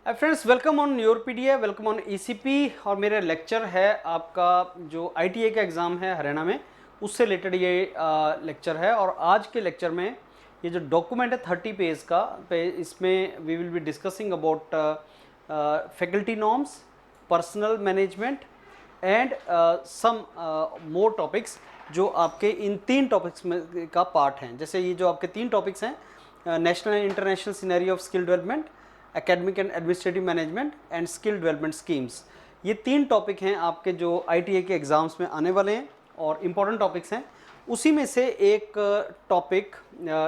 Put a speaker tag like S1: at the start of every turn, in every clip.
S1: Friends, welcome on Neuropedia, welcome on ECP. और मेरा lecture है आपका जो आईटीआई का एग्ज़ाम है हरियाणा में, उससे रिलेटेड ये लेक्चर है। और आज के लेक्चर में ये जो डॉक्यूमेंट है 30 पेज का इसमें we will be discussing about faculty norms, personal management and some more topics जो आपके इन 3 टॉपिक्स में का पार्ट हैं। जैसे ये जो आपके 3 टॉपिक्स हैं, national and international scenario of skill development, academic and administrative management and skill development schemes, ये 3 टॉपिक हैं आपके जो आईटीआई के एग्ज़ाम्स में आने वाले हैं और इम्पॉर्टेंट टॉपिक्स हैं। उसी में से एक टॉपिक,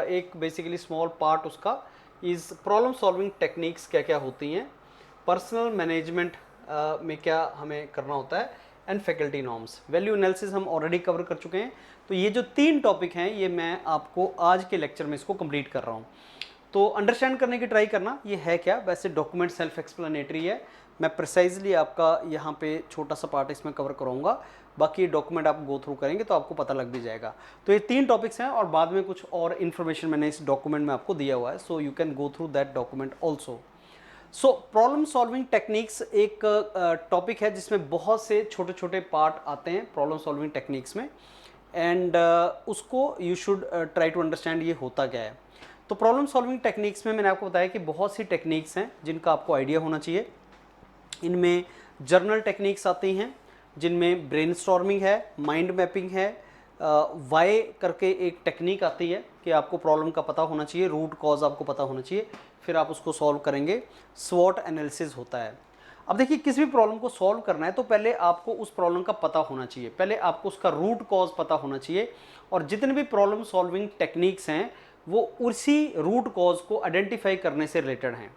S1: एक बेसिकली स्मॉल पार्ट उसका इज़ प्रॉब्लम सॉल्विंग टेक्निक्स क्या क्या होती हैं, पर्सनल मैनेजमेंट में क्या हमें करना होता है, and faculty norms. Value analysis हम ऑलरेडी कवर कर चुके हैं। तो ये जो 3 टॉपिक हैं ये मैं आपको आज के लेक्चर में इसको कंप्लीट कर रहा हूँ। तो अंडरस्टैंड करने की ट्राई करना ये है क्या। वैसे डॉक्यूमेंट सेल्फ एक्सप्लेनेटरी है, मैं प्रिसाइजली आपका यहाँ पे छोटा सा पार्ट इसमें कवर कराऊंगा, बाकी डॉक्यूमेंट आप गो थ्रू करेंगे तो आपको पता लग भी जाएगा। तो ये 3 टॉपिक्स हैं और बाद में कुछ और इन्फॉर्मेशन मैंने इस डॉक्यूमेंट में आपको दिया हुआ है, so you can go through that document also. So problem solving techniques एक टॉपिक है जिसमें बहुत से छोटे छोटे पार्ट आते हैं प्रॉब्लम सॉल्विंग टेक्निक्स में, एंड उसको you should try to understand ये होता क्या है। तो प्रॉब्लम सॉल्विंग टेक्निक्स में मैंने आपको बताया कि बहुत सी टेक्निक्स हैं जिनका आपको आइडिया होना चाहिए। इनमें जर्नल टेक्निक्स आती हैं जिनमें ब्रेनस्टॉर्मिंग है, माइंड मैपिंग है, वाई करके एक टेक्निक आती है कि आपको प्रॉब्लम का पता होना चाहिए, रूट कॉज आपको पता होना चाहिए, फिर आप उसको सॉल्व करेंगे। स्वॉट एनालिसिस होता है। अब देखिए, किसी भी प्रॉब्लम को सॉल्व करना है तो पहले आपको उस प्रॉब्लम का पता होना चाहिए, पहले आपको उसका रूट कॉज पता होना चाहिए। और जितने भी प्रॉब्लम सॉल्विंग टेक्निक्स हैं वो उसी रूट कॉज को आइडेंटिफाई करने से रिलेटेड हैं।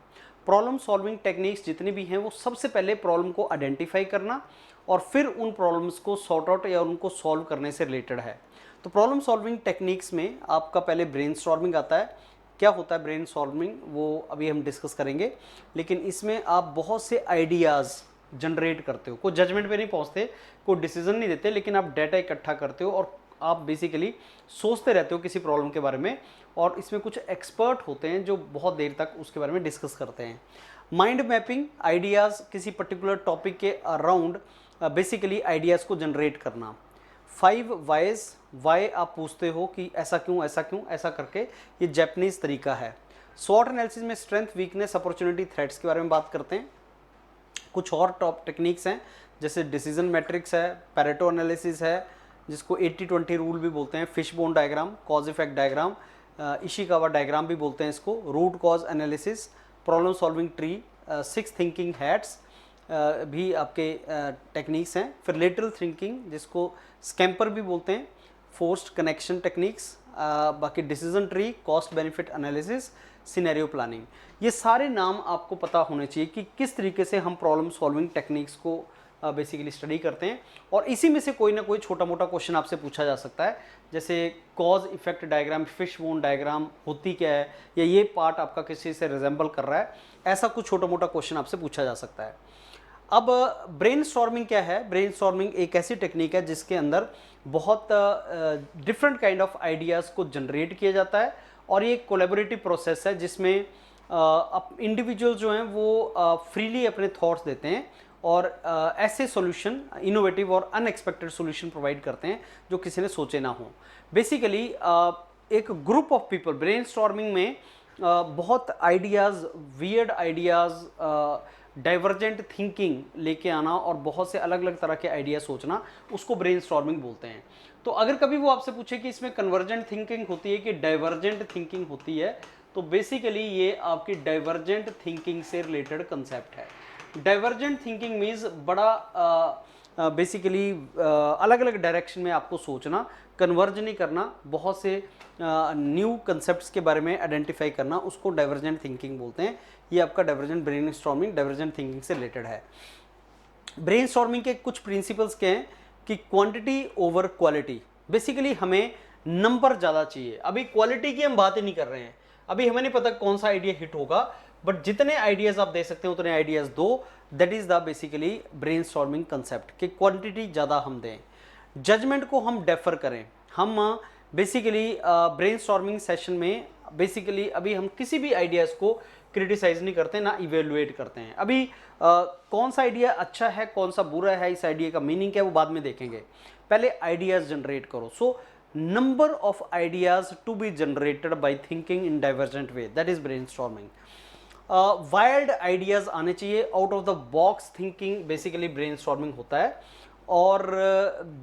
S1: प्रॉब्लम सॉल्विंग टेक्निक्स जितनी भी हैं वो सबसे पहले प्रॉब्लम को आइडेंटिफाई करना और फिर उन प्रॉब्लम्स को सॉर्ट आउट या उनको सॉल्व करने से रिलेटेड है। तो प्रॉब्लम सॉल्विंग टेक्निक्स में आपका पहले ब्रेनस्टॉर्मिंग आता है। क्या होता है ब्रेनस्टॉर्मिंग, वो अभी हम डिस्कस करेंगे। लेकिन इसमें आप बहुत से आइडियाज़ जनरेट करते हो, कोई जजमेंट पे नहीं पहुंचते, कोई डिसीजन नहीं देते, लेकिन आप डाटा इकट्ठा करते हो और आप बेसिकली सोचते रहते हो किसी प्रॉब्लम के बारे में। और इसमें कुछ एक्सपर्ट होते हैं जो बहुत देर तक उसके बारे में डिस्कस करते हैं। माइंड मैपिंग, आइडियाज़ किसी पर्टिकुलर टॉपिक के अराउंड बेसिकली आइडियाज़ को जनरेट करना। 5 वाइज, वाई आप पूछते हो कि ऐसा क्यों ऐसा क्यों ऐसा करके, ये जापानीज़ तरीका है। स्वॉट एनालिसिस में स्ट्रेंथ, वीकनेस, अपॉर्चुनिटी, थ्रेट्स के बारे में बात करते हैं। कुछ और टॉप टेक्निक्स हैं जैसे डिसीजन मैट्रिक्स है, पैरेटो एनालिसिस है जिसको 80-20 रूल भी बोलते हैं, fish bone diagram, cause effect diagram, Ishikawa diagram भी बोलते हैं इसको, root cause analysis, problem solving tree, 6 thinking hats भी आपके टेक्निक्स हैं। फिर लेटरल थिंकिंग जिसको स्कैम्पर भी बोलते हैं, फोर्स्ड कनेक्शन टेक्निक्स, बाकी decision tree, cost benefit analysis, scenario planning. ये सारे नाम आपको पता होने चाहिए कि किस तरीके से हम प्रॉब्लम सॉल्विंग टेक्निक्स को बेसिकली स्टडी करते हैं। और इसी में से कोई ना कोई छोटा मोटा क्वेश्चन आपसे पूछा जा सकता है, जैसे cause effect diagram, fish bone diagram होती क्या है, या ये पार्ट आपका किसी से रिजेंबल कर रहा है, ऐसा कुछ छोटा मोटा क्वेश्चन आपसे पूछा जा सकता है। अब ब्रेनस्टॉर्मिंग क्या है। ब्रेनस्टॉर्मिंग एक ऐसी टेक्निक है जिसके अंदर बहुत डिफरेंट काइंड ऑफ आइडियाज़ को जनरेट किया जाता है और ये एक कोलैबोरेटिव प्रोसेस है जिसमें इंडिविजुअल जो हैं वो फ्रीली अपने थॉट्स देते हैं और ऐसे सॉल्यूशन, इनोवेटिव और अनएक्सपेक्टेड सॉल्यूशन प्रोवाइड करते हैं जो किसी ने सोचे ना हो। बेसिकली एक ग्रुप ऑफ पीपल, ब्रेनस्टॉर्मिंग में बहुत ideas, weird ideas, divergent thinking लेके आना और बहुत से अलग अलग तरह के आइडिया सोचना, उसको ब्रेनस्टॉर्मिंग बोलते हैं। तो अगर कभी वो आपसे पूछे कि इसमें कन्वर्जेंट थिंकिंग होती है कि डाइवर्जेंट थिंकिंग होती है, तो बेसिकली ये आपकी डाइवर्जेंट थिंकिंग से रिलेटेड कंसेप्ट है। डाइवर्जेंट थिंकिंग मीन्स बड़ा बेसिकली अलग अलग डायरेक्शन में आपको सोचना, कन्वर्ज नहीं करना, बहुत से न्यू कंसेप्ट्स के बारे में आइडेंटिफाई करना, उसको डाइवर्जेंट थिंकिंग बोलते हैं। ये आपका डाइवर्जेंट ब्रेनस्टॉर्मिंग डाइवर्जेंट थिंकिंग से रिलेटेड है। ब्रेनस्टॉर्मिंग के कुछ प्रिंसिपल्स क्या हैं कि क्वांटिटी ओवर क्वालिटी। बेसिकली हमें नंबर ज़्यादा चाहिए। अभी क्वालिटी की हम बात ही नहीं कर रहे हैं, अभी हमें नहीं पता कौन सा आइडिया हिट होगा, बट जितने आइडियाज़ आप दे सकते हैं उतने आइडियाज़ दो। That is the basically brainstorming concept कि क्वांटिटी ज़्यादा हम दें, जजमेंट को हम डेफर करें। हम बेसिकली ब्रेनस्टॉर्मिंग सेशन में बेसिकली अभी हम किसी भी आइडियाज़ को क्रिटिसाइज नहीं करते, ना इवेलुएट करते हैं। अभी कौन सा आइडिया अच्छा है, कौन सा बुरा है, इस आइडिया का मीनिंग क्या है, वो बाद में देखेंगे। पहले आइडियाज जनरेट करो। So number of ideas to be generated by thinking in divergent way, that is brainstorming. Wild ideas आने चाहिए, out of the box thinking basically brainstorming होता है। और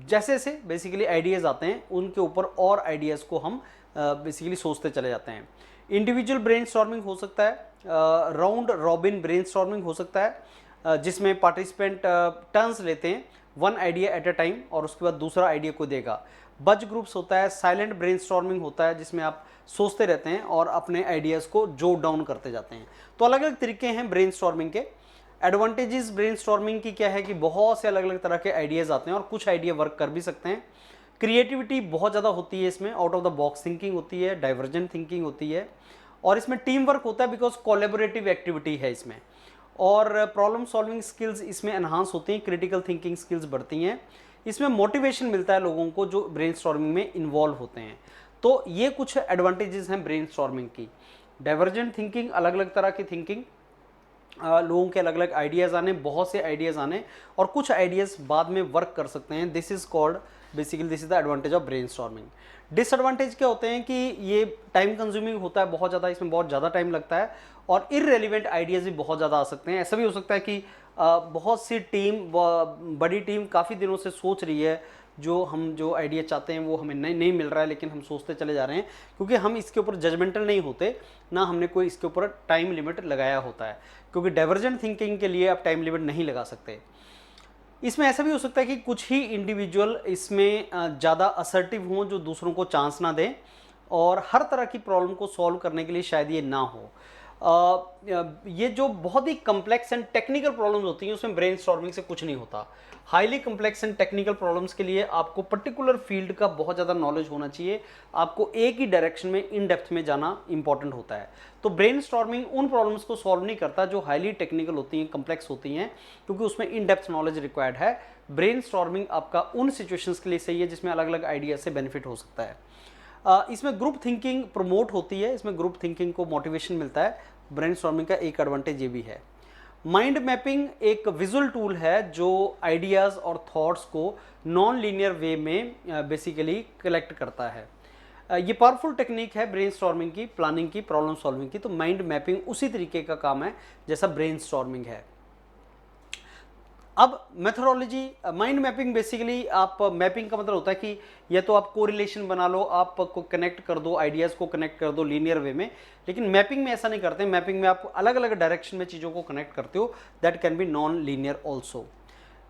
S1: जैसे जैसे बेसिकली आइडियाज़ आते हैं उनके ऊपर और आइडियाज़ को हम बेसिकली सोचते चले जाते हैं। इंडिविजुअल ब्रेनस्टॉर्मिंग हो सकता है, राउंड रॉबिन ब्रेनस्टॉर्मिंग हो सकता है, जिसमें पार्टिसिपेंट टर्न्स लेते हैं, one idea at a time, और उसके बाद दूसरा आइडिया को देगा। बज ग्रुप्स होता है, साइलेंट ब्रेनस्टॉर्मिंग होता है, जिसमें आप सोचते रहते हैं और अपने आइडियाज़ को जोट डाउन करते जाते हैं। तो अलग अलग तरीके हैं ब्रेनस्टॉर्मिंग के। एडवांटेजेस ब्रेनस्टॉर्मिंग की क्या है कि बहुत से अलग अलग तरह के आइडियाज़ आते हैं और कुछ आइडिया वर्क कर भी सकते हैं। क्रिएटिविटी बहुत ज़्यादा होती है इसमें, out of the box thinking होती है, डाइवर्जेंट थिंकिंग होती है, और इसमें टीम वर्क होता है बिकॉज कोलैबोरेटिव एक्टिविटी है इसमें, और प्रॉब्लम सॉल्विंग स्किल्स इसमें एनहांस होती हैं, क्रिटिकल थिंकिंग स्किल्स बढ़ती हैं। इसमें मोटिवेशन मिलता है लोगों को जो ब्रेनस्टॉर्मिंग में इन्वॉल्व होते हैं। तो ये कुछ एडवांटेजेस हैं ब्रेनस्टॉर्मिंग की। डाइवर्जेंट थिंकिंग, अलग अलग तरह की थिंकिंग, लोगों के अलग अलग आइडियाज़ आने, बहुत से आइडियाज़ आने, और कुछ आइडियाज़ बाद में वर्क कर सकते हैं। This is called basically, this is the advantage of brainstorming. Disadvantage क्या होते हैं कि ये टाइम कंज्यूमिंग होता है बहुत ज़्यादा, इसमें बहुत ज़्यादा टाइम लगता है, और इररेलेवेंट आइडियाज़ भी बहुत ज़्यादा आ सकते हैं। ऐसा भी हो सकता है कि बहुत सी टीम, बड़ी टीम काफ़ी दिनों से सोच रही है, जो आइडिया चाहते हैं वो हमें नहीं मिल रहा है, लेकिन हम सोचते चले जा रहे हैं क्योंकि हम इसके ऊपर जजमेंटल नहीं होते, ना हमने कोई इसके ऊपर टाइम लिमिट लगाया होता है, क्योंकि डाइवर्जेंट थिंकिंग के लिए आप टाइम लिमिट नहीं लगा सकते। इसमें ऐसा भी हो सकता है कि कुछ ही इंडिविजुअल इसमें ज़्यादा असर्टिव हों, जो दूसरों को चांस ना दें, और हर तरह की प्रॉब्लम को सॉल्व करने के लिए शायद ये ना हो। ये जो बहुत ही कम्प्लेक्स एंड टेक्निकल प्रॉब्लम्स होती हैं उसमें ब्रेनस्टॉर्मिंग से कुछ नहीं होता। Highly complex and technical problems के लिए आपको पर्टिकुलर फील्ड का बहुत ज़्यादा नॉलेज होना चाहिए, आपको एक ही डायरेक्शन में इन डेप्थ में जाना इंपॉर्टेंट होता है। तो ब्रेनस्टॉर्मिंग उन प्रॉब्लम्स को सॉल्व नहीं करता जो हाईली टेक्निकल होती हैं, कम्प्लेक्स होती हैं, क्योंकि उसमें इन डेप्थ नॉलेज रिक्वायर्ड है। ब्रेनस्टॉर्मिंग आपका उन सिचुएशंस के लिए सही है जिसमें अलग अलग आइडिया से बेनिफिट हो सकता है। इसमें ग्रुप थिंकिंग प्रमोट होती है, इसमें ग्रुप थिंकिंग को मोटिवेशन मिलता है। ब्रेनस्टॉर्मिंग का एक एडवांटेज ये भी है। माइंड मैपिंग एक विजुअल टूल है जो आइडियाज़ और थॉट्स को नॉन लीनियर वे में बेसिकली कलेक्ट करता है। ये पावरफुल टेक्निक है ब्रेनस्टॉर्मिंग की, प्लानिंग की, प्रॉब्लम सॉल्विंग की। तो माइंड मैपिंग उसी तरीके का काम है जैसा ब्रेनस्टॉर्मिंग है। अब मेथोडोलॉजी, माइंड मैपिंग बेसिकली, आप मैपिंग का मतलब होता है कि या तो आप कोरिलेशन बना लो, आप को कनेक्ट कर दो, आइडियाज़ को कनेक्ट कर दो लीनियर वे में, लेकिन मैपिंग में ऐसा नहीं करते। मैपिंग में आप अलग अलग डायरेक्शन में चीज़ों को कनेक्ट करते हो, that can be non linear also.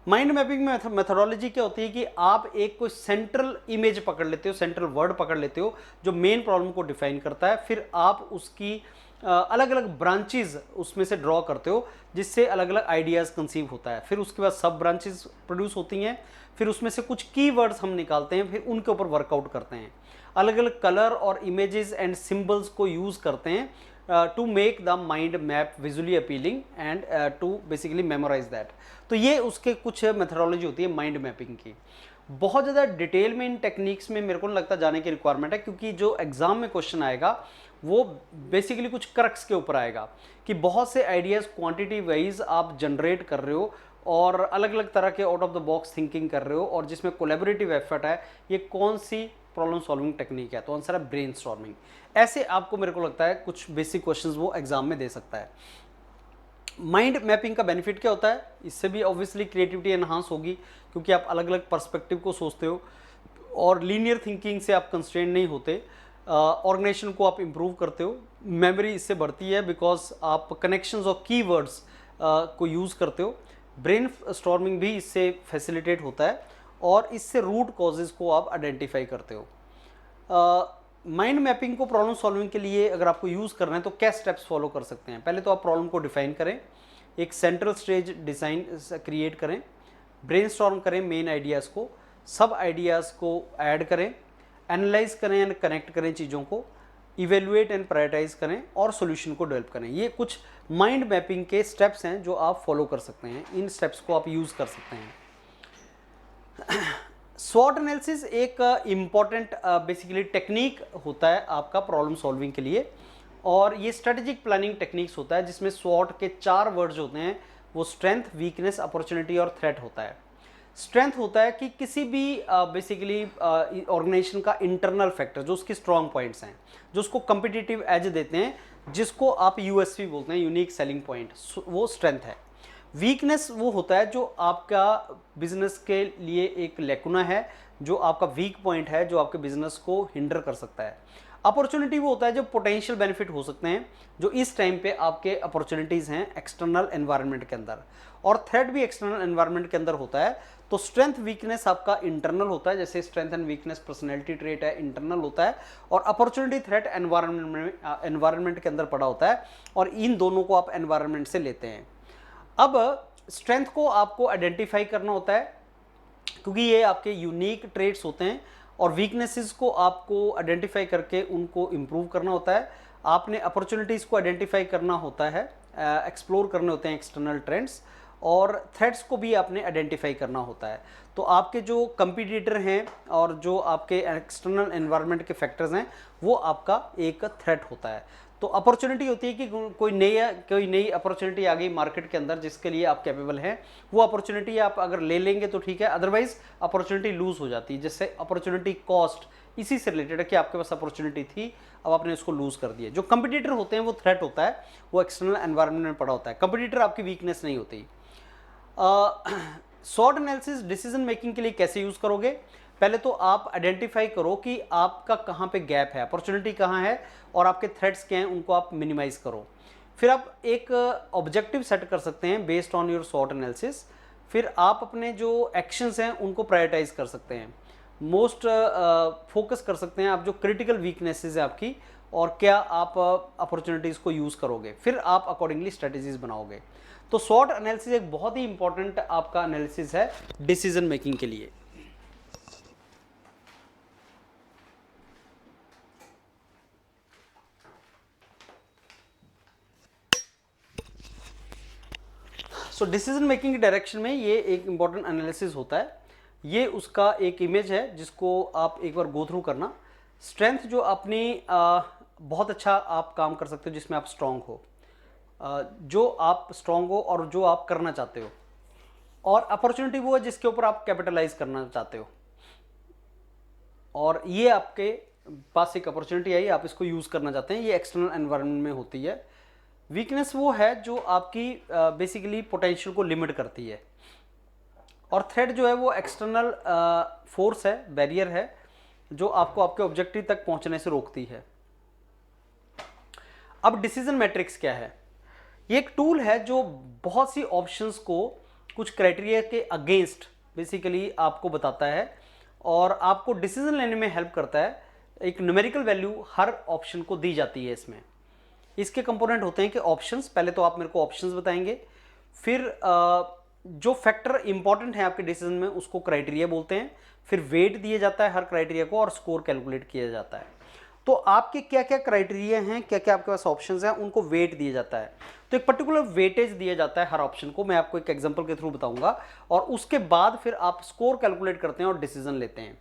S1: Mind mapping में मेथोडोलॉजी क्या होती है कि आप एक कोई सेंट्रल इमेज पकड़ लेते हो, सेंट्रल वर्ड पकड़ लेते हो जो मेन प्रॉब्लम को डिफाइन करता है, फिर आप उसकी अलग अलग ब्रांचेज उसमें से ड्रॉ करते हो जिससे अलग अलग आइडियाज़ कंसीव होता है। फिर उसके बाद सब ब्रांचेज प्रोड्यूस होती हैं, फिर उसमें से कुछ कीवर्ड्स हम निकालते हैं, फिर उनके ऊपर वर्कआउट करते हैं। अलग अलग कलर और इमेजेस एंड सिंबल्स को यूज़ करते हैं to make the mind map visually appealing and to basically memorise that. तो ये उसके कुछ मेथोडोलॉजी होती है माइंड मैपिंग की। बहुत ज़्यादा डिटेल में इन टेक्निक्स में मेरे को नहीं लगता जाने की रिक्वायरमेंट है, क्योंकि जो एग्जाम में क्वेश्चन आएगा वो बेसिकली कुछ क्रक्स के ऊपर आएगा कि बहुत से आइडियाज़ क्वांटिटी वाइज आप जनरेट कर रहे हो और अलग अलग तरह के out of the box thinking कर रहे हो, और जिसमें कोलैबोरेटिव एफर्ट है, ये कौन सी प्रॉब्लम सॉल्विंग टेक्निक है? तो आंसर है ब्रेनस्टॉर्मिंग। ऐसे आपको मेरे को लगता है कुछ बेसिक क्वेश्चंस वो एग्जाम में दे सकता है। माइंड मैपिंग का बेनिफिट क्या होता है? इससे भी ऑब्वियसली क्रिएटिविटी एनहांस होगी, क्योंकि आप अलग अलग पर्सपेक्टिव को सोचते हो और लीनियर थिंकिंग से आप कंस्ट्रेंट नहीं होते। ऑर्गेनाइजेशन को आप इम्प्रूव करते हो, मेमोरी इससे बढ़ती है बिकॉज आप कनेक्शंस और कीवर्ड्स को यूज़ करते हो। ब्रेन स्टॉर्मिंग भी इससे फैसिलिटेट होता है और इससे रूट कॉजेज़ को आप आइडेंटिफाई करते हो। माइंड मैपिंग को प्रॉब्लम सॉल्विंग के लिए अगर आपको यूज़ करना है तो क्या स्टेप्स फॉलो कर सकते हैं? पहले तो आप प्रॉब्लम को डिफाइन करें, एक सेंट्रल स्टेज डिज़ाइन क्रिएट करें, ब्रेनस्टॉर्म करें मेन आइडियाज़ को, सब आइडियाज़ को ऐड करें, एनालाइज करें एंड कनेक्ट करें चीज़ों को, इवेलुएट एंड प्रायोरिटाइज करें और सॉल्यूशन को डेवलप करें। ये कुछ माइंड मैपिंग के स्टेप्स हैं जो आप फॉलो कर सकते हैं। इन स्टेप्स को आप यूज़ कर सकते हैं। स्वॉट एनालिसिस एक इम्पॉर्टेंट बेसिकली टेक्निक होता है आपका प्रॉब्लम सॉल्विंग के लिए, और ये स्ट्रेटेजिक प्लानिंग टेक्निक्स होता है जिसमें स्वॉट के 4 वर्ड्स होते हैं, वो स्ट्रेंथ, वीकनेस, अपॉर्चुनिटी और थ्रेट होता है। स्ट्रेंथ होता है कि किसी भी बेसिकली ऑर्गेनाइजेशन का इंटरनल फैक्टर जो उसके स्ट्रॉन्ग पॉइंट्स हैं, जो उसको कम्पिटिटिव एज देते हैं, जिसको आप यूएसपी बोलते हैं, यूनिक सेलिंग पॉइंट, वो स्ट्रेंथ है। वीकनेस वो होता है जो आपका बिजनेस के लिए एक लेकुना है, जो आपका वीक पॉइंट है, जो आपके बिजनेस को हिंडर कर सकता है। अपॉर्चुनिटी वो होता है जो पोटेंशियल बेनिफिट हो सकते हैं, जो इस टाइम पे आपके अपॉर्चुनिटीज़ हैं एक्सटर्नल एनवायरनमेंट के अंदर, और थ्रेट भी एक्सटर्नल एनवायरनमेंट के अंदर होता है। तो स्ट्रेंथ वीकनेस आपका इंटरनल होता है, जैसे strength and weakness personality trait है, इंटरनल होता है, और अपॉर्चुनिटी थ्रेट एनवायरनमेंट के अंदर पड़ा होता है, और इन दोनों को आप एनवायरनमेंट से लेते हैं। अब स्ट्रेंथ को आपको आइडेंटिफाई करना होता है क्योंकि ये आपके यूनिक ट्रेट्स होते हैं, और वीकनेसेस को आपको आइडेंटिफाई करके उनको इम्प्रूव करना होता है। आपने अपॉर्चुनिटीज़ को आइडेंटिफाई करना होता है, एक्सप्लोर करने होते हैं एक्सटर्नल ट्रेंड्स, और थ्रेट्स को भी आपने आइडेंटिफाई करना होता है। तो आपके जो कंपटीटर हैं और जो आपके एक्सटर्नल एनवायरनमेंट के फैक्टर्स हैं, वो आपका एक थ्रेट होता है। तो अपॉर्चुनिटी होती है कि कोई नई अपॉर्चुनिटी आ गई मार्केट के अंदर जिसके लिए आप कैपेबल हैं, वो अपॉर्चुनिटी आप अगर ले लेंगे तो ठीक है, अदरवाइज अपॉर्चुनिटी लूज हो जाती है। जैसे अपॉर्चुनिटी कॉस्ट इसी से रिलेटेड है कि आपके पास अपॉर्चुनिटी थी, अब आपने उसको लूज कर दिया। जो कंपटीटर होते हैं वो थ्रेट होता है, वो एक्सटर्नल एनवायरनमेंट में पड़ा होता है। कंपटीटर आपकी वीकनेस नहीं होती। शॉर्ट एनालिसिस डिसीजन मेकिंग के लिए कैसे यूज करोगे? पहले तो आप आइडेंटिफाई करो कि आपका कहाँ पे गैप है, अपॉर्चुनिटी कहाँ है, और आपके थ्रेट्स क्या हैं, उनको आप मिनिमाइज करो। फिर आप एक ऑब्जेक्टिव सेट कर सकते हैं based on your short analysis. फिर आप अपने जो एक्शंस हैं उनको प्रायोरिटाइज कर सकते हैं, मोस्ट फोकस कर सकते हैं आप जो क्रिटिकल वीकनेसेस है आपकी, और क्या आप अपॉर्चुनिटीज़ को यूज़ करोगे। फिर आप अकॉर्डिंगली स्ट्रेटजीज बनाओगे। तो शॉर्ट एनालिसिस एक बहुत ही इंपॉर्टेंट आपका एनालिसिस है डिसीजन मेकिंग के लिए। सो डिसीजन मेकिंग की डायरेक्शन में ये एक इंपॉर्टेंट एनालिसिस होता है। ये उसका एक इमेज है जिसको आप एक बार गो थ्रू करना। स्ट्रेंथ जो अपनी बहुत अच्छा आप काम कर सकते हो, जिसमें आप स्ट्रांग हो, जो आप स्ट्रांग हो और जो आप करना चाहते हो। और अपॉर्चुनिटी वो है जिसके ऊपर आप कैपिटलाइज करना चाहते हो, और ये आपके पास एक अपॉर्चुनिटी आई, आप इसको यूज़ करना चाहते हैं, ये एक्सटर्नल एनवायरनमेंट में होती है। वीकनेस वो है जो आपकी बेसिकली पोटेंशियल को लिमिट करती है, और थ्रेट जो है वो एक्सटर्नल फोर्स है, बैरियर है, जो आपको आपके ऑब्जेक्टिव तक पहुंचने से रोकती है। अब डिसीजन मैट्रिक्स क्या है? ये एक टूल है जो बहुत सी ऑप्शंस को कुछ क्राइटेरिया के अगेंस्ट बेसिकली आपको बताता है, और आपको डिसीजन लेने में हेल्प करता है। एक न्यूमेरिकल वैल्यू हर ऑप्शन को दी जाती है। इसमें इसके कंपोनेंट होते हैं कि ऑप्शंस, पहले तो आप मेरे को ऑप्शंस बताएंगे, फिर जो फैक्टर इंपॉर्टेंट है आपके डिसीजन में उसको क्राइटेरिया बोलते हैं, फिर वेट दिया जाता है हर क्राइटेरिया को, और स्कोर कैलकुलेट किया जाता है। तो आपके क्या क्या क्राइटेरिया हैं, क्या क्या आपके पास ऑप्शंस हैं, उनको वेट दिया जाता है। तो एक पर्टिकुलर वेटेज दिया जाता है हर ऑप्शन को, मैं आपको एक एग्जांपल के थ्रू बताऊंगा, और उसके बाद फिर आप स्कोर कैलकुलेट करते हैं और डिसीजन लेते हैं।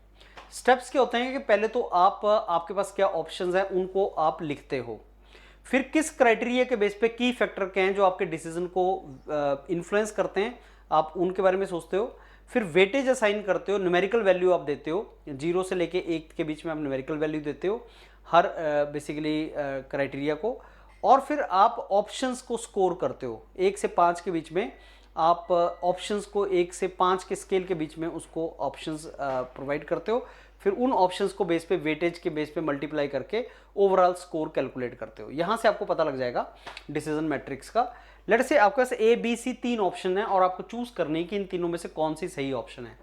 S1: स्टेप्स क्या होते हैं कि पहले तो आपके पास क्या ऑप्शंस हैं उनको आप लिखते हो, फिर किस क्राइटेरिया के बेस पे की फैक्टर क्या हैं जो आपके डिसीजन को इन्फ्लुएंस करते हैं, आप उनके बारे में सोचते हो। फिर वेटेज असाइन करते हो, न्यूमेरिकल वैल्यू आप देते हो, 0 से लेके 1 के बीच में आप न्यूमेरिकल वैल्यू देते हो हर बेसिकली क्राइटेरिया को, और फिर आप ऑप्शंस को स्कोर करते हो 1 से 5 के बीच में। आप ऑप्शंस को 1 से 5 के स्केल के बीच में उसको ऑप्शंस प्रोवाइड करते हो, फिर उन ऑप्शंस को बेस पे वेटेज के बेस पे मल्टीप्लाई करके ओवरऑल स्कोर कैलकुलेट करते हो। यहाँ से आपको पता लग जाएगा डिसीजन मैट्रिक्स का। लेट से आपके पास A, B, C 3 ऑप्शन है, और आपको चूज करनी है कि इन तीनों में से कौन सी सही ऑप्शन है।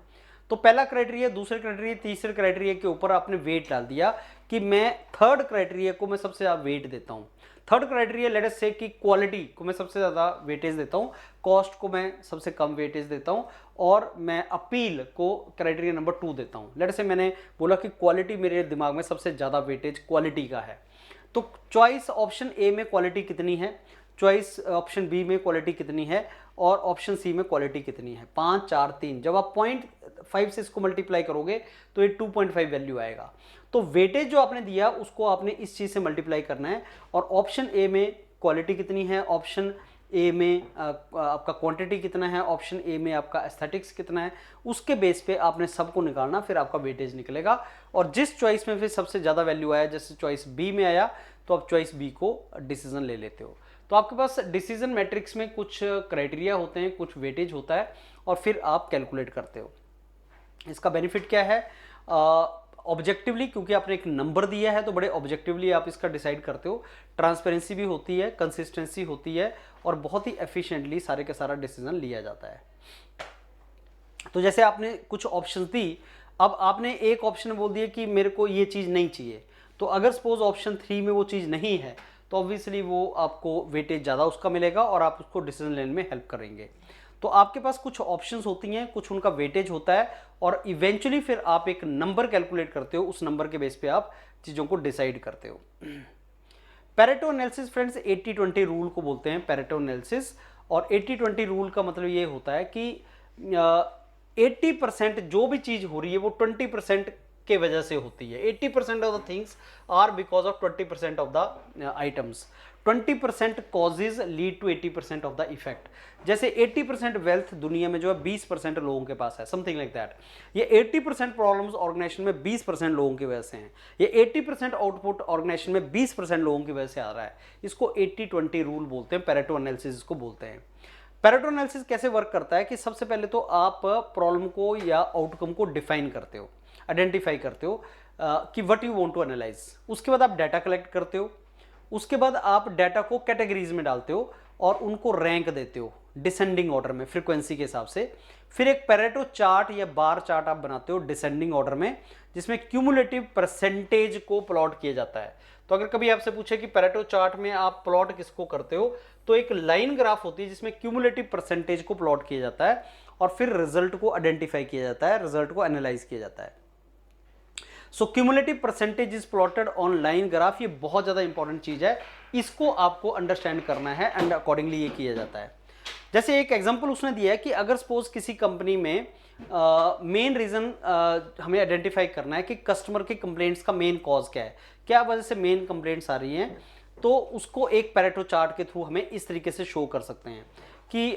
S1: तो पहला क्राइटेरिया, दूसरे क्राइटेरिया, तीसरे क्राइटेरिया के ऊपर आपने वेट डाल दिया कि मैं थर्ड क्राइटेरिया को मैं सबसे ज़्यादा वेट देता हूँ। थर्ड क्राइटेरिया लेट अस से कि क्वालिटी को मैं सबसे ज़्यादा वेटेज देता हूँ, कॉस्ट को मैं सबसे कम वेटेज देता हूँ, और मैं अपील को क्राइटेरिया नंबर 2 देता हूँ। लेट अस से मैंने बोला कि क्वालिटी मेरे दिमाग में सबसे ज़्यादा वेटेज क्वालिटी का है, तो चॉइस ऑप्शन ए में क्वालिटी कितनी है, चॉइस ऑप्शन बी में क्वालिटी कितनी है, और ऑप्शन सी में क्वालिटी कितनी है, 5 4 3। जब आप 0.5 से इसको मल्टीप्लाई करोगे तो ये 2.5 वैल्यू आएगा। तो वेटेज जो आपने दिया उसको आपने इस चीज़ से मल्टीप्लाई करना है, और ऑप्शन ए में क्वालिटी कितनी है, ऑप्शन ए में आपका क्वांटिटी कितना है, ऑप्शन ए में आपका एस्थेटिक्स कितना है, उसके बेस पे आपने सबको निकालना, फिर आपका वेटेज निकलेगा। और जिस चॉइस में फिर सबसे ज़्यादा वैल्यू आया, जैसे चॉइस बी में आया, तो आप चॉइस बी को डिसीजन ले लेते हो। तो आपके पास डिसीजन मैट्रिक्स में कुछ क्राइटेरिया होते हैं, कुछ वेटेज होता है, और फिर आप कैलकुलेट करते हो। इसका बेनिफिट क्या है, ऑब्जेक्टिवली, क्योंकि आपने एक नंबर दिया है तो बड़े ऑब्जेक्टिवली आप इसका डिसाइड करते हो। ट्रांसपेरेंसी भी होती है, कंसिस्टेंसी होती है, और बहुत ही एफिशिएंटली सारे का सारा डिसीजन लिया जाता है। तो जैसे आपने कुछ ऑप्शन दी, अब आपने एक ऑप्शन बोल दिया कि मेरे को ये चीज़ नहीं चाहिए, तो अगर सपोज ऑप्शन 3 में वो चीज़ नहीं है तो ऑब्वियसली वो आपको वेटेज ज़्यादा उसका मिलेगा और आप उसको डिसीजन लेने में हेल्प करेंगे। तो आपके पास कुछ ऑप्शंस होती हैं, कुछ उनका वेटेज होता है, और इवेंचुअली फिर आप एक नंबर कैलकुलेट करते हो, उस नंबर के बेस पे आप चीज़ों को डिसाइड करते हो। पैरेटो एनालिसिस फ्रेंड्स 80-20 रूल को बोलते हैं, पैरेटो एनालिसिस। और 80-20 रूल का मतलब ये होता है कि 80% जो भी चीज़ हो रही है वो 20% के वजह से होती है। 80% of the things are because of 20% of the items. 20% causes lead to 80% of the effect. जैसे 80% वेल्थ दुनिया में जो है 20% लोगों के पास है, समथिंग लाइक दैट। ये 80% प्रॉब्लम्स ऑर्गेनाइजेशन में 20% लोगों की वजह से हैं। ये 80% आउटपुट ऑर्गेनाइजेशन में 20% लोगों की वजह से आ रहा है। इसको 80-20 रूल बोलते हैं, पैरेटो एनालिसिस इसको बोलते हैं। पैरेटो एनालिसिस कैसे वर्क करता है कि सबसे पहले तो आप प्रॉब्लम को या आउटकम को डिफाइन करते हो, आइडेंटिफाई करते हो कि what you want to analyse. उसके बाद आप डाटा कलेक्ट करते हो, उसके बाद आप डाटा को कैटेगरीज में डालते हो और उनको रैंक देते हो डिसेंडिंग ऑर्डर में, फ्रीक्वेंसी के हिसाब से। फिर एक पैरेटो चार्ट या बार चार्ट आप बनाते हो डिसेंडिंग ऑर्डर में, जिसमें क्यूमुलेटिव परसेंटेज को प्लॉट किया जाता है। तो अगर कभी आपसे पूछे कि पैरेटो चार्ट में आप प्लॉट किसको करते हो, तो एक लाइन ग्राफ होती है जिसमें क्यूमुलेटिव परसेंटेज को प्लॉट किया जाता है, और फिर रिजल्ट को आइडेंटिफाई किया जाता है, रिजल्ट को एनालाइज किया जाता है। So cumulative percentage is plotted on line graph. ये बहुत ज़्यादा इंपॉर्टेंट चीज़ है, इसको आपको अंडरस्टैंड करना है, एंड अकॉर्डिंगली ये किया जाता है। जैसे एक एग्जांपल उसने दिया है कि अगर सपोज किसी कंपनी में मेन रीज़न हमें आइडेंटिफाई करना है कि कस्टमर के कंप्लेंट्स का मेन कॉज क्या है, क्या वजह से मेन कंप्लेंट्स आ रही हैं, तो उसको एक पैरेटो चार्ट के थ्रू हमें इस तरीके से शो कर सकते हैं कि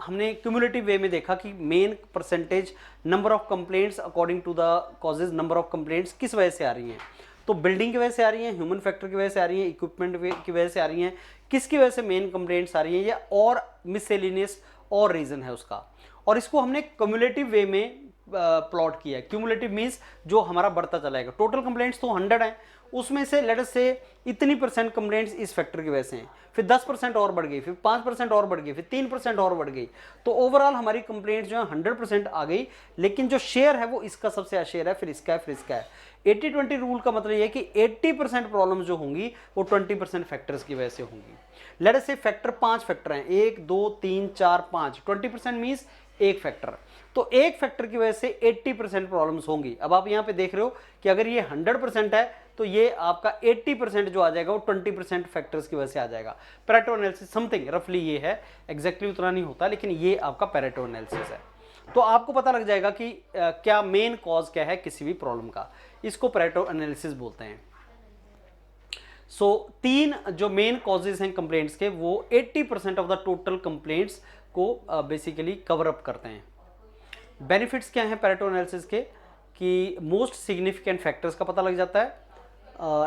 S1: हमने क्यूमुलेटिव वे में देखा कि main percentage number of complaints according to the causes, number of complaints किस वजह से आ रही हैं। तो बिल्डिंग की वजह से आ रही हैं, ह्यूमन फैक्टर की वजह से आ रही हैं, इक्विपमेंट की वजह से आ रही हैं, किसकी वजह से मेन कंप्लेंट्स आ रही हैं, या और मिससेलेनियस और रीज़न है उसका। और इसको हमने क्यूमुलेटिव वे में प्लॉट किया है। क्यूमुलेटिव मीन्स जो हमारा बढ़ता चलाएगा। टोटल कंप्लेंट्स तो 100 हैं, उसमें से लेट अस से इतनी % कंप्लेंट्स इस फैक्टर की वजह से हैं, फिर 10% और बढ़ गई, फिर 5% और बढ़ गई, फिर 3% और बढ़ गई, तो ओवरऑल हमारी कंप्लेंट्स जो है 100% आ गई। लेकिन जो शेयर है वो इसका सबसे ज़्यादा शेयर है, फिर इसका है, फिर इसका है। 80-20 रूल का मतलब ये है कि 80% प्रॉब्लम्स जो होंगी वो 20% फैक्टर्स की वजह से होंगी। लेट अस से फैक्टर 5 फैक्टर हैं, 1 2 3 4 5, 20% मीन्स एक फैक्टर। तो एक फैक्टर की वजह से 80% प्रॉब्लम्स होंगी। अब आप यहाँ पे देख रहे हो कि अगर ये 100% है तो ये आपका 80% जो आ जाएगा वो 20% फैक्टर्स की वजह से आ जाएगा। पैरेटो एनालिसिस समथिंग रफली ये है, एग्जैक्टली उतना नहीं होता, लेकिन ये आपका पैरेटो एनालिसिस है। तो आपको पता लग जाएगा कि क्या मेन कॉज क्या है किसी भी प्रॉब्लम का, इसको पैरेटो एनालिसिस बोलते हैं। सो 3 जो मेन कॉजेज हैं कंप्लेंट्स के, वो 80% ऑफ द टोटल कंप्लेंट्स को बेसिकली कवर अप करते हैं। बेनिफिट्स क्या हैं पैरेटो एनालिसिस के, कि मोस्ट सिग्निफिकेंट फैक्टर्स का पता लग जाता है,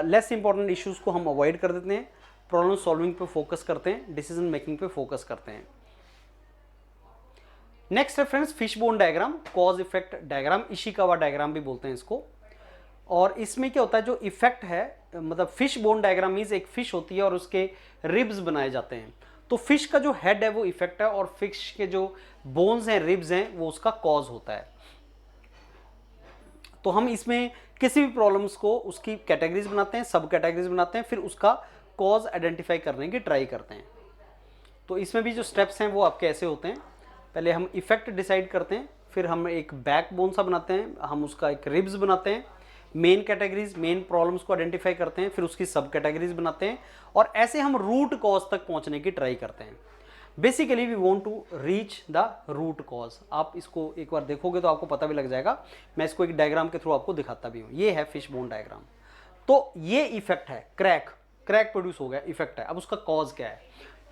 S1: लेस इंपॉर्टेंट इश्यूज को हम अवॉइड कर देते हैं, प्रॉब्लम सॉल्विंग पे फोकस करते हैं, डिसीजन मेकिंग पे फोकस करते हैं। नेक्स्ट है friends fish bone diagram, cause effect diagram, Ishikawa diagram भी बोलते हैं इसको। और इसमें क्या होता है, जो इफेक्ट है, मतलब फिश बोन डायग्राम मीन्स एक फिश होती है और उसके रिब्स बनाए जाते हैं। तो फिश का जो हेड है वो इफेक्ट है, और फिश के जो बोन्स हैं, रिब्स हैं, वो उसका कॉज होता है। तो हम इसमें किसी भी प्रॉब्लम्स को उसकी कैटेगरीज बनाते हैं, सब कैटेगरीज बनाते हैं, फिर उसका कॉज आइडेंटिफाई करने की ट्राई करते हैं। तो इसमें भी जो स्टेप्स हैं वो आपके ऐसे होते हैं, पहले हम इफेक्ट डिसाइड करते हैं, फिर हम एक बैक बोन सा बनाते हैं, हम उसका एक रिब्स बनाते हैं, मेन कैटेगरीज, मेन प्रॉब्लम्स को आइडेंटिफाई करते हैं, फिर उसकी सब कैटेगरीज बनाते हैं, और ऐसे हम रूट कॉज तक पहुंचने की ट्राई करते हैं। Basically we want to reach the root cause. आप इसको एक बार देखोगे तो आपको पता भी लग जाएगा, मैं इसको एक डायग्राम के थ्रू आपको दिखाता भी हूँ। ये है फिश बोन डायग्राम। तो ये इफेक्ट है, क्रैक प्रोड्यूस हो गया, इफेक्ट है। अब उसका कॉज क्या है?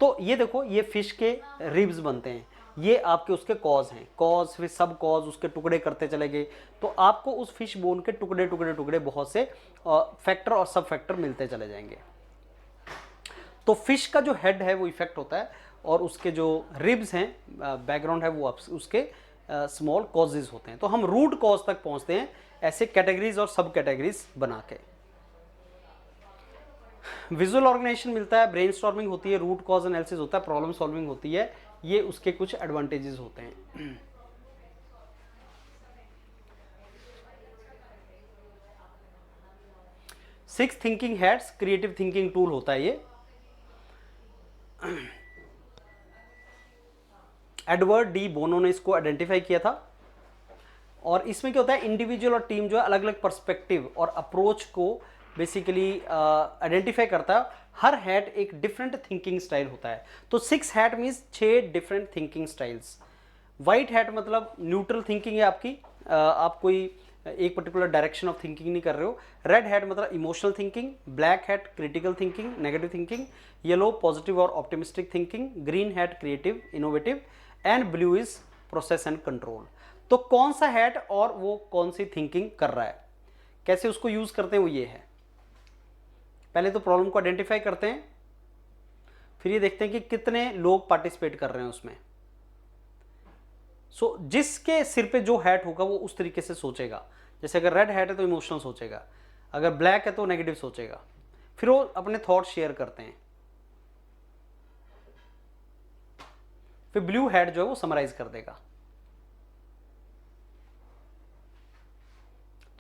S1: तो ये देखो, ये फिश के रिब्स बनते हैं, ये आपके उसके कॉज हैं। कॉज फिर सब कॉज, उसके टुकड़े करते चले गए, तो आपको उस फिश बोन के टुकड़े टुकड़े टुकड़े बहुत से फैक्टर और सब फैक्टर मिलते चले जाएंगे। तो फिश का जो हेड है वो इफेक्ट होता है, और उसके जो रिब्स हैं, बैकग्राउंड है, वो उसके स्मॉल कॉजेज होते हैं। तो हम रूट कॉज तक पहुंचते हैं ऐसे कैटेगरीज और सब कैटेगरीज बना के। विजुअल ऑर्गेनाइजेशन मिलता है, ब्रेनस्टॉर्मिंग होती है, रूट कॉज एनालिसिस होता है, प्रॉब्लम सॉल्विंग होती है। ये उसके कुछ एडवांटेजेस होते हैं। Six thinking heads creative thinking tool होता है ये। एडवर्ड डी बोनो ने इसको आइडेंटिफाई किया था। और इसमें क्या होता है, इंडिविजुअल और टीम जो है अलग अलग पर्सपेक्टिव और अप्रोच को बेसिकली आइडेंटिफाई करता है। हर हैट एक डिफरेंट थिंकिंग स्टाइल होता है। तो 6 hat means 6 different thinking styles. White hat मतलब न्यूट्रल थिंकिंग है आपकी, आप कोई एक पर्टिकुलर डायरेक्शन ऑफ थिंकिंग नहीं कर रहे हो। रेड हैट मतलब emotional thinking. Black hat critical thinking, negative thinking. Yellow positive और optimistic thinking. Green hat creative innovative. And blue is process and control. तो कौन सा हैट और वो कौन सी थिंकिंग कर रहा है, कैसे उसको यूज करते हैं, वो ये है। पहले तो प्रॉब्लम को आइडेंटिफाई करते हैं, फिर ये देखते हैं कि कितने लोग पार्टिसिपेट कर रहे हैं उसमें। सो जिसके सिर पे जो हैट होगा वो उस तरीके से सोचेगा। जैसे अगर रेड हैट है तो इमोशनल सोचेगा, अगर ब्लैक है तो नेगेटिव सोचेगा। फिर वो अपने थॉट शेयर करते हैं। फिर ब्लू हैट जो है वो समराइज कर देगा।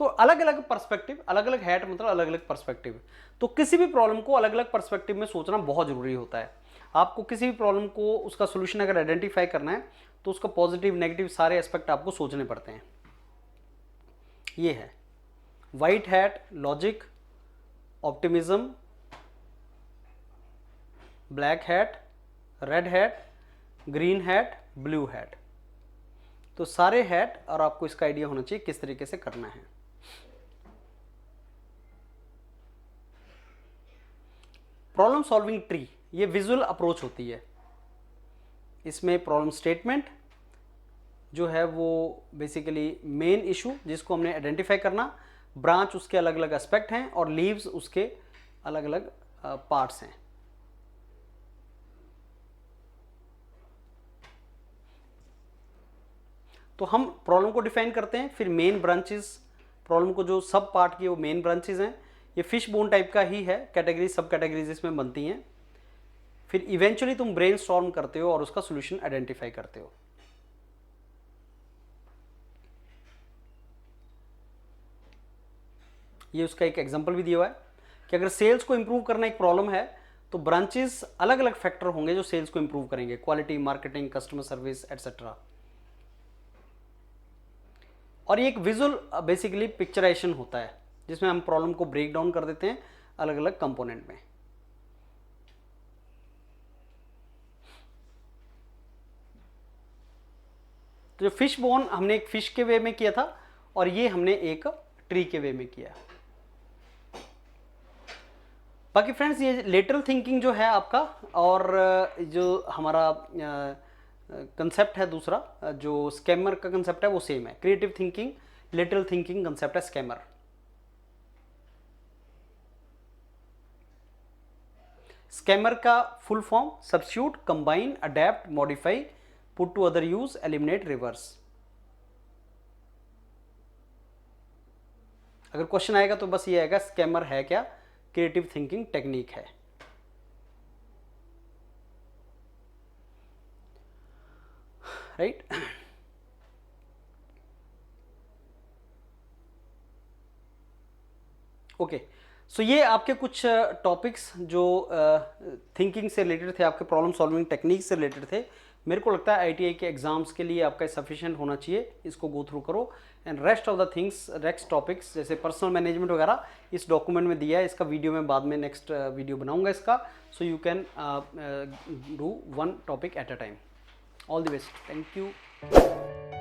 S1: तो अलग अलग पर्सपेक्टिव, अलग अलग हैट मतलब अलग अलग पर्सपेक्टिव। तो किसी भी प्रॉब्लम को अलग अलग पर्सपेक्टिव में सोचना बहुत जरूरी होता है। आपको किसी भी प्रॉब्लम को, उसका सोल्यूशन अगर आइडेंटिफाई करना है तो उसका पॉजिटिव नेगेटिव सारे एस्पेक्ट आपको सोचने पड़ते हैं। ये है white hat logic, optimism. Black hat, red hat, green hat, blue hat. तो सारे हैट, और आपको इसका आइडिया होना चाहिए किस तरीके से करना है। प्रॉब्लम सॉल्विंग ट्री, ये विजुअल अप्रोच होती है। इसमें प्रॉब्लम स्टेटमेंट जो है वो बेसिकली मेन इशू जिसको हमने आइडेंटिफाई करना, ब्रांच उसके अलग अलग एस्पेक्ट हैं, और लीव्स उसके अलग अलग पार्ट्स हैं। तो हम प्रॉब्लम को डिफाइन करते हैं, फिर मेन ब्रांचेस, प्रॉब्लम को जो सब पार्ट की वो मेन ब्रांचेस हैं। ये फिश बोन टाइप का ही है, कैटेगरी सब कैटेगरीज इसमें बनती हैं। फिर इवेंचुअली तुम ब्रेनस्टॉर्म करते हो और उसका सॉल्यूशन आइडेंटिफाई करते हो। ये उसका एक एग्जांपल भी दिया हुआ है कि अगर सेल्स को इंप्रूव करना एक प्रॉब्लम है तो ब्रांचेस अलग अलग फैक्टर होंगे जो सेल्स को इंप्रूव करेंगे, quality, marketing, customer service etcetera. और ये एक विजुअल बेसिकली पिक्चराइजेशन होता है जिसमें हम प्रॉब्लम को ब्रेक डाउन कर देते हैं अलग अलग कंपोनेंट में। तो जो फिश बोन हमने एक फिश के वे में किया था और ये हमने एक ट्री के वे में किया। बाकी फ्रेंड्स ये लेटरल थिंकिंग जो है आपका, और जो हमारा कंसेप्ट है दूसरा जो स्कैमर का कंसेप्ट है वो सेम है। Creative thinking, lateral thinking concept है स्कैमर। स्कैमर का full form substitute, combine, adapt, modify, put to other use, eliminate, reverse. अगर क्वेश्चन आएगा तो बस ये आएगा स्कैमर है क्या, क्रिएटिव थिंकिंग टेक्निक है। Right okay. सो ये आपके कुछ टॉपिक्स जो थिंकिंग से रिलेटेड थे, आपके प्रॉब्लम सॉल्विंग टेक्निक से रिलेटेड थे, मेरे को लगता है आईटीआई के एग्जाम्स के लिए आपका सफिशिएंट होना चाहिए, इसको गो थ्रू करो। And rest of the things, next topics जैसे पर्सनल मैनेजमेंट वगैरह इस डॉक्यूमेंट में दिया है, इसका वीडियो मैं बाद में नेक्स्ट वीडियो बनाऊंगा इसका, सो you can do one topic at a time. All the best, thank you.